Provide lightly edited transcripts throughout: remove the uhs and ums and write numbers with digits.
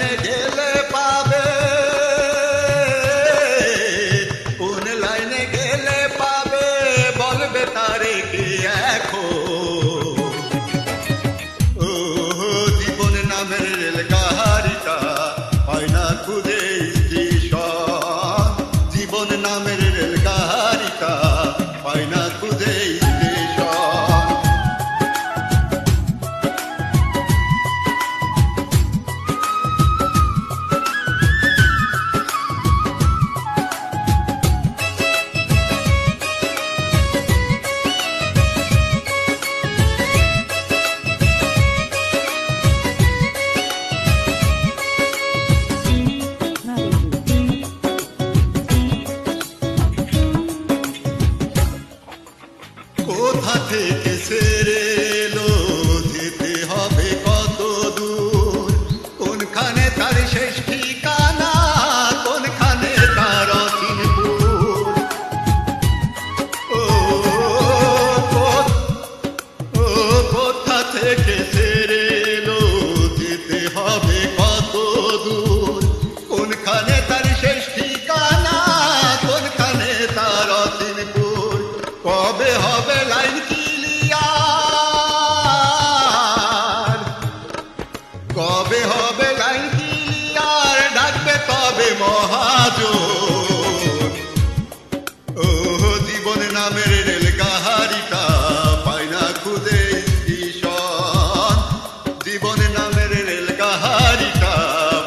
লাইনে গেলে পাবে, কোন লাইনে গেলে পাবে, বলবে তারে কে এখন। ও জীবন নামের রেল গাড়িটা হয় না খুঁজে স্টেশন, জীবন নামের রেল গাড়িটা হয় না খুঁজে স্টেশন। কোথা থেকে ছেড়ে এলো, যেতে হবে কত দূর, কোনখানে তার শেষ ঠিকানা, কোনখানে তার অচিনপুর। ও কোথা থেকে ছেড়ে এলো, যেতে হবে কত দূর, কোনখানে তার শেষ ঠিকানা, কোনখানে তার অচিনপুর। কবে হবে লাইন ক্লিয়ার, কবে হবে লাইন ক্লিয়ার, ডাকবে তবে মহাজন। ও জীবন নামের রেল গাড়িটা পায় না খুঁজে স্টেশন, জীবন নামের রেল গাড়িটা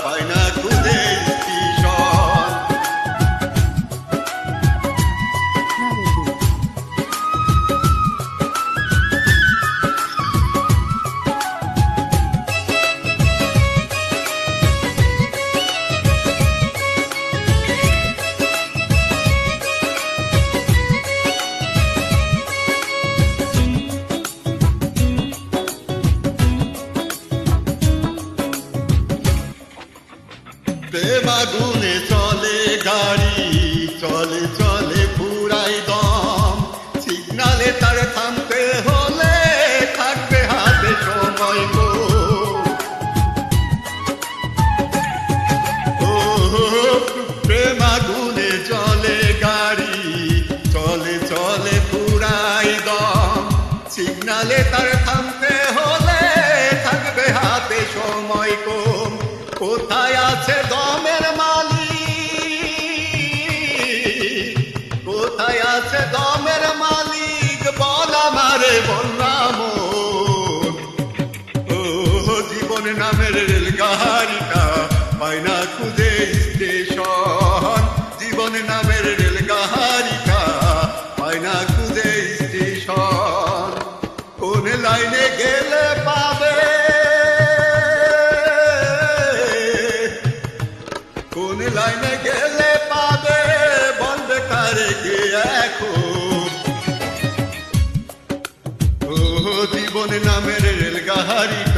পায় না খুঁজে স্টেশন। প্রেম আগুনে চলে গাড়ি, চলে চলে পুরাই দম, সিগনালে তার থামতে হলে থাকবে হাতে সময় গো। ও প্রেম আগুনে চলে গাড়ি, চলে চলে পুরাই দম, সিগনালে তার থামতে হলে থাকবে হাতে সময় কম। কোথায় আছে দমের মালিক, কোথায় আছে দমের মালিক, বল আমারে বললাম। ও জীবন নামের রেল গাড়িটা পায় না খুঁজে স্টেশন, জীবন নামের রেল গাড়িটা পায় না খুঁজে স্টেশন। কোন লাইনে গেলে পাবে, কোন লাইনে গেলে পাবে, বলবে কারে কে এখন। ও জীবন নামের রেল গাড়িটা